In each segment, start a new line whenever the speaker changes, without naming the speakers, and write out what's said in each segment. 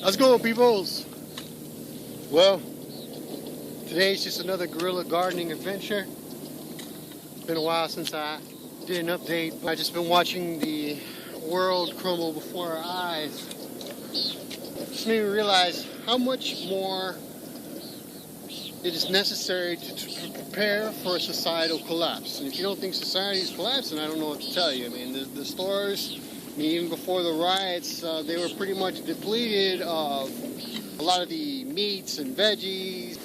Let's go, peoples. Well, today's just another guerrilla gardening adventure. It's been a while since I did an update. I've just been watching the world crumble before our eyes. Just made me realize how much more it is necessary to prepare for a societal collapse. And if you don't think society is collapsing, I don't know what to tell you. I mean, the stores, even before the riots, they were pretty much depleted of a lot of the meats and veggies.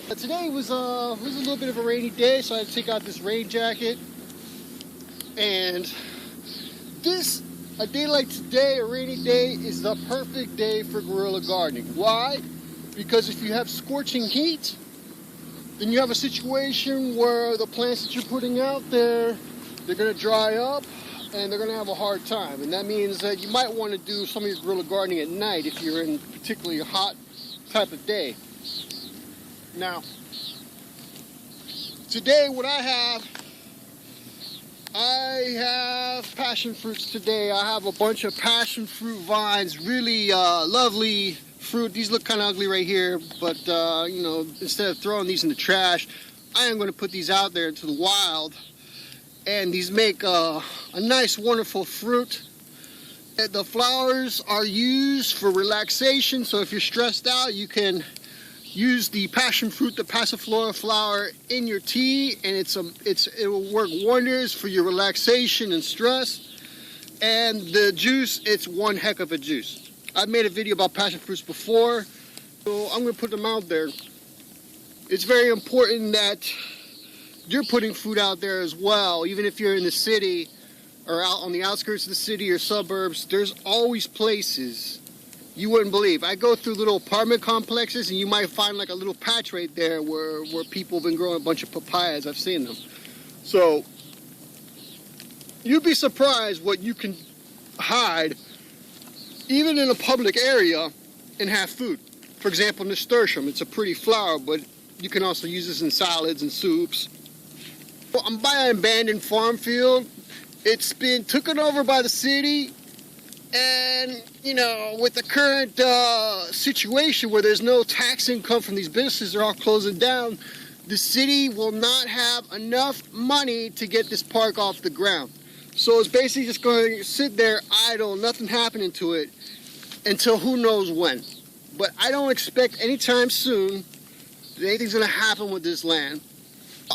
But today was a little bit of a rainy day, so I had to take out this rain jacket. And a day like today, a rainy day, is the perfect day for guerrilla gardening. Why? Because if you have scorching heat, then you have a situation where the plants that you're putting out there, they're going to dry up and they're going to have a hard time. And that means that you might want to do some of your guerrilla gardening at night if you're in particularly a hot type of day. Now, today what I have passion fruits today. I have a bunch of passion fruit vines, really lovely fruit. These look kind of ugly right here, but you know, instead of throwing these in the trash, I am going to put these out there into the wild. And these make a nice, wonderful fruit. The flowers are used for relaxation, so if you're stressed out, you can use the passion fruit, the passiflora flower, in your tea, and it will work wonders for your relaxation and stress. And the juice, it's one heck of a juice. I've made a video about passion fruits before, so I'm going to put them out there. It's very important that you're putting food out there as well. Even if you're in the city or out on the outskirts of the city or suburbs, there's always places you wouldn't believe. I go through little apartment complexes and you might find like a little patch right there where people have been growing a bunch of papayas. I've seen them. So you'd be surprised what you can hide even in a public area and have food. For example, nasturtium, it's a pretty flower, but you can also use this in salads and soups. Well, I'm by an abandoned farm field. It's been taken over by the city, and you know, with the current situation where there's no tax income from these businesses, they're all closing down, the city will not have enough money to get this park off the ground. So it's basically just going to sit there idle, nothing happening to it until who knows when. But I don't expect anytime soon that anything's going to happen with this land.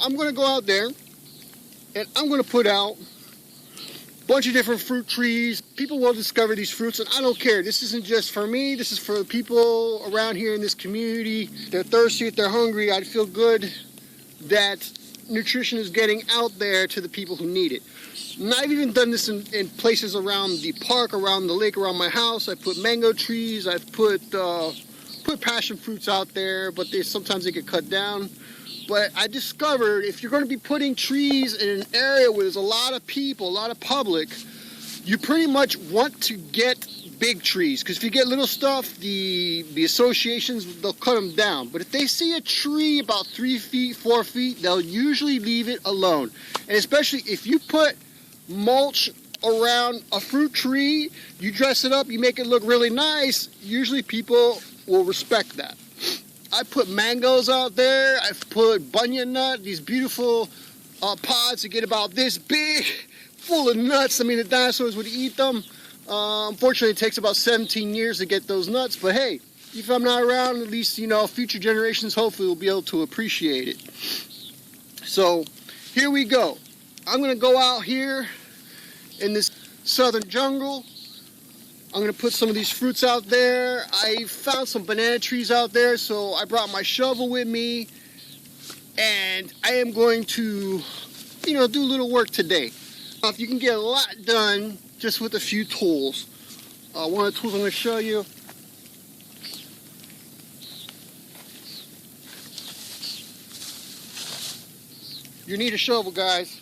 I'm going to go out there and I'm going to put out a bunch of different fruit trees. People will discover these fruits, and I don't care. This isn't just for me. This is for the people around here in this community. If they're thirsty, if they're hungry, I'd feel good that nutrition is getting out there to the people who need it. And I've even done this in places around the park, around the lake, around my house. I put mango trees. I've put passion fruits out there, but sometimes they get cut down. But I discovered if you're going to be putting trees in an area where there's a lot of people, a lot of public, you pretty much want to get big trees. Because if you get little stuff, the associations, they'll cut them down. But if they see a tree about 3 feet, 4 feet, they'll usually leave it alone. And especially if you put mulch around a fruit tree, you dress it up, you make it look really nice, usually people will respect that. I put mangoes out there. I've put bunya nut, these beautiful pods that get about this big, full of nuts. I mean, the dinosaurs would eat them. Unfortunately, it takes about 17 years to get those nuts. But hey, if I'm not around, at least, you know, future generations hopefully will be able to appreciate it. So here we go. I'm going to go out here in this southern jungle I'm going to put some of these fruits out there. I found some banana trees out there, so I brought my shovel with me. And I am going to, do a little work today. If you can get a lot done just with a few tools. One of the tools I'm going to show you. You need a shovel, guys.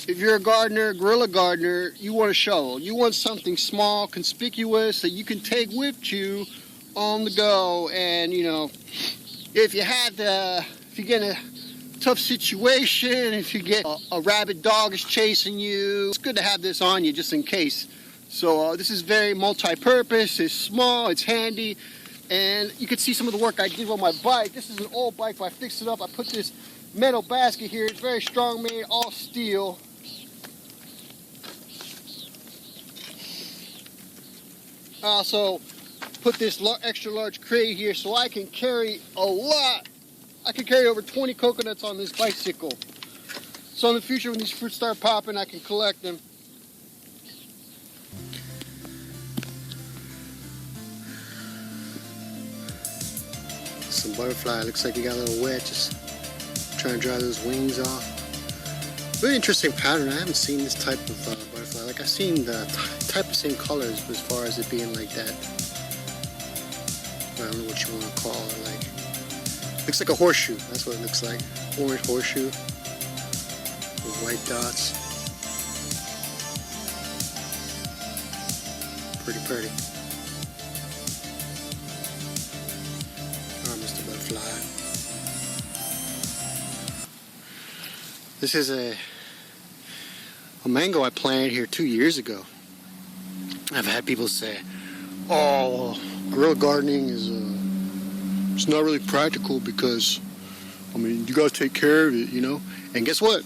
If you're a gardener, guerrilla gardener, you want a shovel. You want something small, conspicuous that you can take with you on the go. And if you get in a tough situation, if you get a rabid dog is chasing you, it's good to have this on you just in case. So this is very multi-purpose. It's small, it's handy, and you can see some of the work I did on my bike. This is an old bike, but I fixed it up. I put this metal basket here. It's very strong made, all steel. I also put this extra large crate here so I can carry a lot. I can carry over 20 coconuts on this bicycle. So in the future when these fruits start popping, I can collect them. Some butterfly, looks like he got a little wet, just trying to dry those wings off. Really interesting pattern. I haven't seen this type of butterfly. Like I've seen the type of same colors as far as it being like that. I don't know what you want to call it. Looks like a horseshoe. That's what it looks like. Orange horseshoe with white dots. Pretty pretty. Oh, Mr. Butterfly. This is a mango I planted here 2 years ago. I've had people say, "Oh, guerrilla gardening is it's not really practical because, you gotta take care of it, And guess what?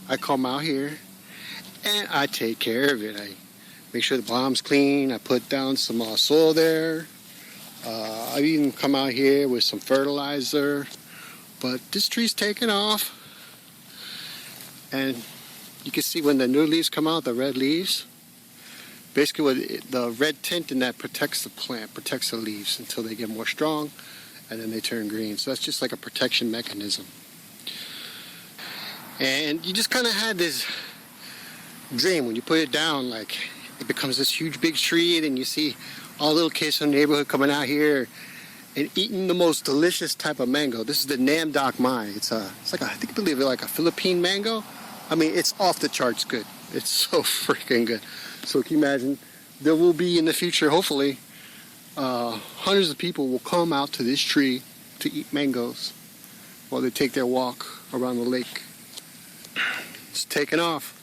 I come out here and I take care of it. I make sure the bottom's clean. I put down some soil there. I even come out here with some fertilizer. But this tree's taking off. And you can see when the new leaves come out, the red leaves. Basically, the red tint in that protects the plant, protects the leaves until they get more strong. And then they turn green. So that's just like a protection mechanism. And you just kind of had this dream when you put it down, it becomes this huge big tree, and then you see all the little kids from the neighborhood coming out here and eating the most delicious type of mango. This is the Nam Doc Mai. It's like I believe it like a Philippine mango. It's off the charts good. It's so freaking good. So can you imagine? There will be in the future, hopefully, hundreds of people will come out to this tree to eat mangoes while they take their walk around the lake. It's taking off.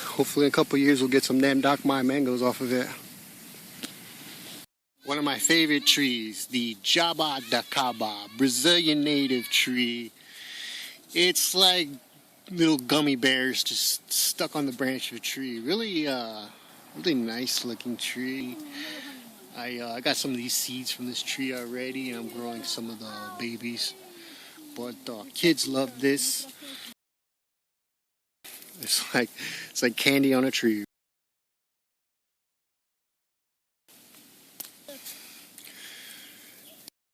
Hopefully in a couple of years we'll get some Nam Doc Mai mangoes off of it. One of my favorite trees, the Jaba da Caba, Brazilian native tree. It's like little gummy bears just stuck on the branch of a tree. Really nice looking tree. I got some of these seeds from this tree already, and I'm growing some of the babies. But kids love this. It's like candy on a tree.